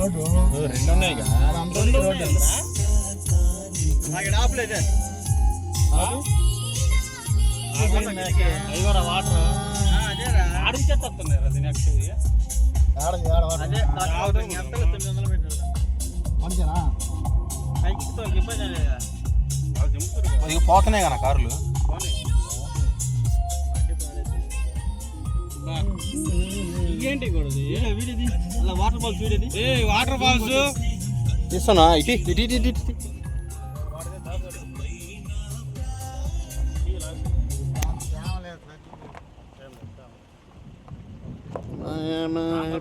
రెండు ఉన్నాయి వాటర్ ఆడించేస్తున్నాయి అది నెక్స్ట్ పోతున్నాయి కదా కార్లు ఏంటి వాటర్ ఫాల్స్ వీడేది వాటర్ ఫాల్స్ తీస్తున్నా ఇటు ఇటు ఇటు ఇటు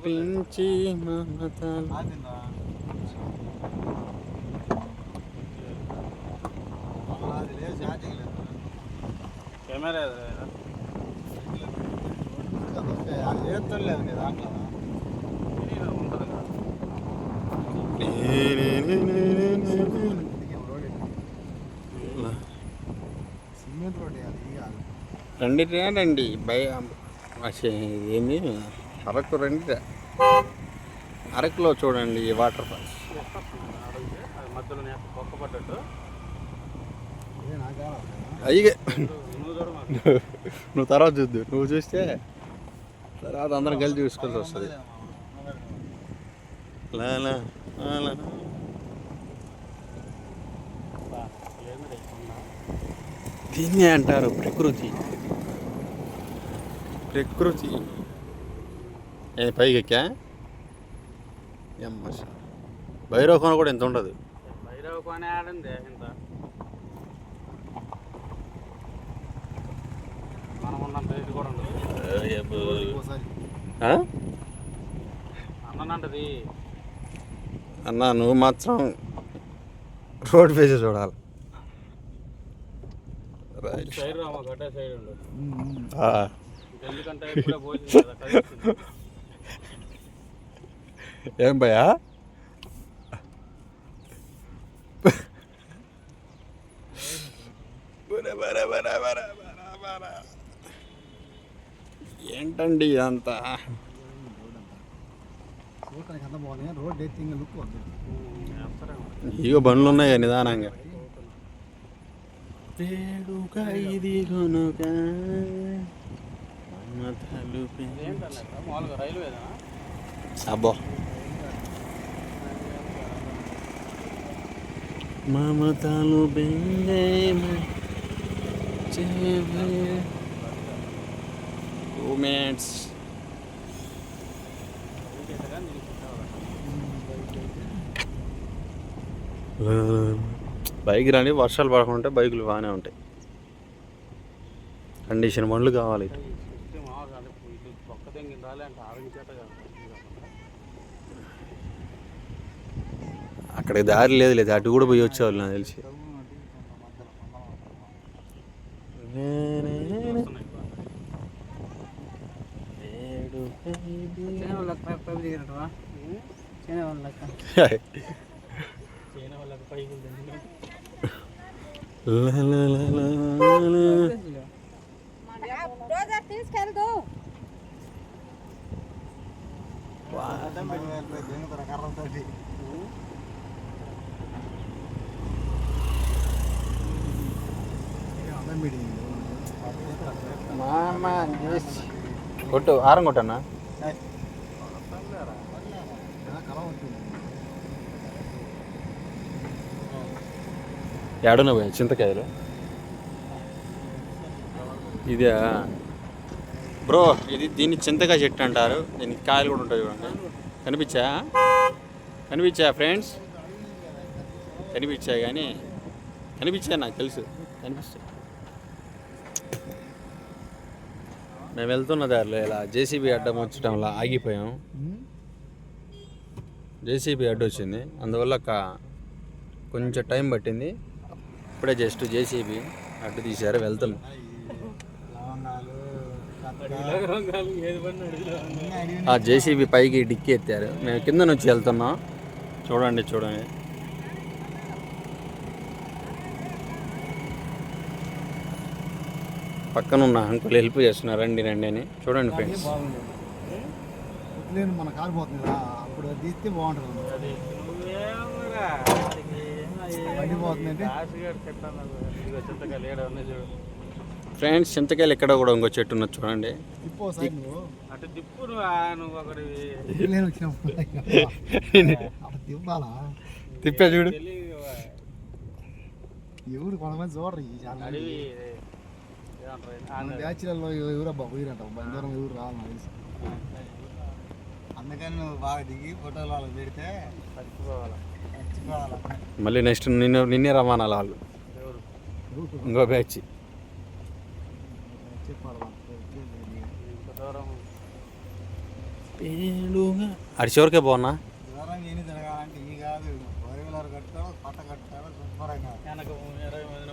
పించి కెమెరా ఏతలేదు దాంట్లో ఉంటుంది సిమెంట్ రోడ్ రండి రండి ఏమి అరకు రండి అరకులో చూడండి వాటర్ ఫాల్స్ మధ్యలో పడ్డట్టు అయ్యే నువ్వు తర్వాత చూద్దు నువ్వు చూస్తే తర్వాత అందరం కలిసి చూసుకోవాల్సి వస్తుంది దీన్నే అంటారు ప్రకృతి ప్రకృతి ఏ పైకి ఎక్కా భైరవ కోన కూడా ఎంత ఉండదు భైరవ కోన ఆడండి ఇంత మనం ఉన్నంత ఇది కూడా ఉండదు అన్నంటది అన్న నువ్వు మాత్రం రోడ్ ఫేస్ చూడాలి సైడ్ రామా గడ్డ సైడ్ ఉండదు ఎందుకంటే ఏం భయా ఏంటండి ఇదంతా ఇగో బండ్లు ఉన్నాయి నిదానంగా అబ్బో మమతలు రూమ్మేట్స్ బైక్ రాని వర్షాలు పడకుండా బైకులు బాగానే ఉంటాయి కండిషన్ బండ్లు కావాలి అక్కడికి దారి లేదు అటు కూడా పోయి వచ్చేవాళ్ళు నాకు తెలిసి కొట్టు ఆరం కొట్టన్నా ఏడున్నా పోయా చింతకాయలు ఇదే బ్రో ఇది దీన్ని చింతకాయ చెట్టు అంటారు దీనికి కాయలు కూడా ఉంటాయి చూడండి కనిపించా ఫ్రెండ్స్ కనిపించాయి కానీ కనిపించాయి నాకు తెలుసు కనిపిస్తాయి మేము వెళ్తున్న దారిలో ఇలా జేసీబీ అడ్డం వచ్చటంలా ఆగిపోయాం జేసీబీ అడ్డు వచ్చింది అందువల్ల కొంచెం టైం పట్టింది ఇప్పుడే జస్ట్ జేసీబీ అడ్డు తీశారు వెళ్తున్నాం ఆ జేసీబీ పైకి డిక్కి ఎత్తారు మేము కింద నుంచి వెళ్తున్నాం చూడండి పక్కన ఉన్న అంకుల్ హెల్ప్ చేస్తున్నారు రండి అని చూడండి ఫ్రెండ్స్ లేని మన కాలిపోతుంది కదా అప్పుడు తీస్తే బాగుంటుంది పడిపోతుందంటే ఫ్రెండ్స్ చింతకాయలు ఎక్కడ కూడా ఇంకో చెట్టు ఉన్నది చూడండి. తిప్పో సైడ్ నువ్వు అటు తిప్పు నువ్వు ఒకటి నేను వచ్చినప్పుడు అప్పుడు తిప్పాలా తిప్పే చూడు. ఎవరు కొంతమంది చూడరు ఈ చాలా అడవి బ్యాచులర్లో ఎవరబ్బా పోయిరంట బంగారం ఎవరు రావాలి నాకు తెలిసి అందుకని నువ్వు బాగా దిగి ఫోటోలు వాళ్ళకి పెడితే చచ్చిపోవాలా చచ్చిపోవాలా మళ్ళీ నెక్స్ట్ నిన్నే రవాణాలు వాళ్ళు ఇంకో బ్యాచ్. చెప్పాలి దూరం అడి చివరికే బాగున్నా. దూరం ఏమి తిరగాలంటే ఈ కాదు 4 కట్టావు పట్ట కట్టావు శుభ్రంగా వెనక 20 మంది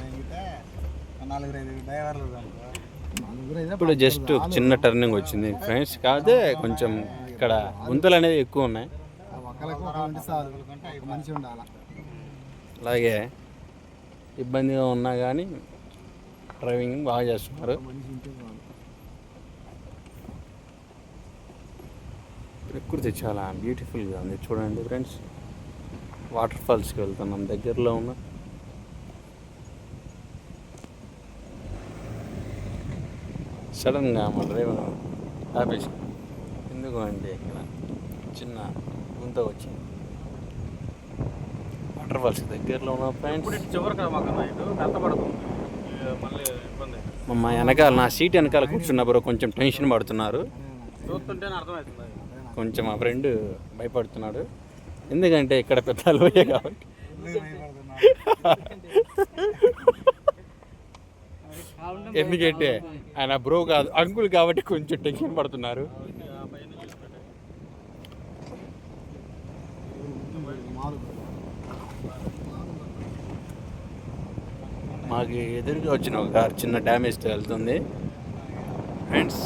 తగ్గితే 4-5 డ్రైవర్లు ఇప్పుడు జస్ట్ చిన్న టర్నింగ్ వచ్చింది ఫ్రెండ్స్. కాదే కొంచెం ఇక్కడ గుంతలు అనేది ఎక్కువ ఉన్నాయి. ఒకరికి ఒక మనిషి ఉండాలి. అలాగే ఇబ్బందిగా ఉన్నా కానీ డ్రైవింగ్ బాగా చేస్తున్నారు. ప్రకృతి చాలా బ్యూటిఫుల్గా ఉంది చూడండి ఫ్రెండ్స్. వాటర్ ఫాల్స్కి వెళ్తున్నాం దగ్గరలో ఉన్న. సడన్గా మా డ్రైవర్ ఆపేసి ఎందుకు అంటే ఇక్కడ చిన్న గుంత వచ్చింది. వాటర్ ఫాల్స్ దగ్గరలో ఉన్న ఫ్రెండ్స్. చివరికి మాకు ఇటు కష్టపడుతుంది మళ్ళీ ఇబ్బంది మా వెనకాల నా సీట్ వెనకాల కూర్చున్నప్పుడు కొంచెం టెన్షన్ పడుతున్నారు. చూస్తుంటేనే అర్థమవుతుంది. కొంచెం మా ఫ్రెండ్ భయపడుతున్నాడు ఎందుకంటే ఇక్కడ పెద్ద లోయే కాబట్టి. ఎందుకంటే ఆయన బ్రో కాదు అంకుల్ కాబట్టి కొంచెం టెన్షన్ పడుతున్నారు. మాకు ఎదురుగా వచ్చిన ఒక కార్ చిన్న డ్యామేజ్తో వెళ్తుంది ఫ్రెండ్స్.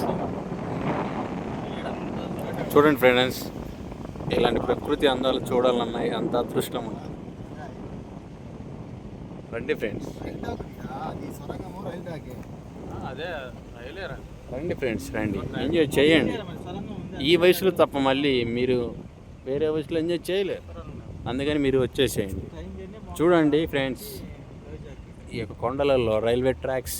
చూడండి ఫ్రెండ్స్, ఇలాంటి ప్రకృతి అందాలు చూడాలన్నా అంత అదృష్టం ఉంటుంది. రండి ఫ్రెండ్స్, అదే రైలేరా రండి ఫ్రెండ్స్, రండి ఎంజాయ్ చేయండి. ఈ వయసులో తప్ప మళ్ళీ మీరు వేరే వయసులో ఎంజాయ్ చేయలేరు. అందుకని మీరు వచ్చేసేయండి. చూడండి ఫ్రెండ్స్, ఈ యొక్క కొండలలో రైల్వే ట్రాక్స్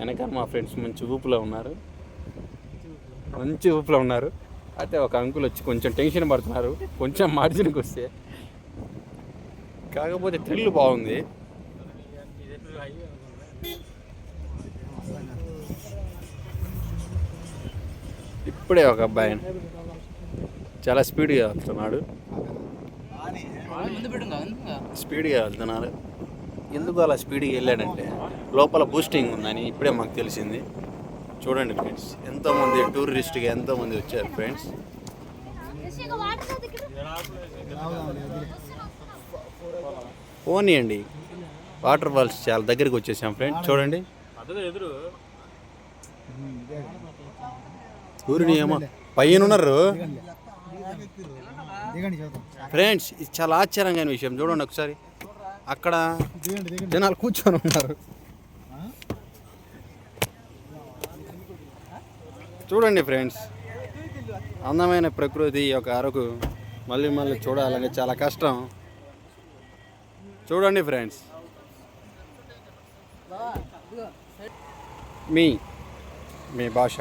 వెనకాల మా ఫ్రెండ్స్ మంచి ఊపులో ఉన్నారు. అయితే ఒక అంకుల్ వచ్చి కొంచెం టెన్షన్ పడుతున్నారు కొంచెం మార్జిన్కి వస్తే. కాకపోతే థ్రిల్ బాగుంది. ఇప్పుడే ఒక అబ్బాయి చాలా స్పీడ్గా వెళ్తున్నాడు. ఎందుకు అలా స్పీడ్గా వెళ్ళాడంటే లోపల బూస్టింగ్ ఉందని ఇప్పుడే మాకు తెలిసింది. చూడండి ఫ్రెండ్స్, ఎంతోమంది టూరిస్ట్గా ఎంతోమంది వచ్చారు ఫ్రెండ్స్. పోనీయండి, వాటర్ ఫాల్స్ చాలా దగ్గరికి వచ్చేసాం ఫ్రెండ్స్. చూడండి ఎదురు ఊరిని ఏమో పైన ఉన్నారు ఫ్రెండ్స్. ఇది చాలా ఆశ్చర్యంగా విషయం. చూడండి ఒకసారి, అక్కడ జనాలు కూర్చొని ఉన్నారు. చూడండి ఫ్రెండ్స్, అందమైన ప్రకృతి యొక్క అరకు మళ్ళీ మళ్ళీ చూడాలంటే చాలా కష్టం. చూడండి ఫ్రెండ్స్, మీ భాష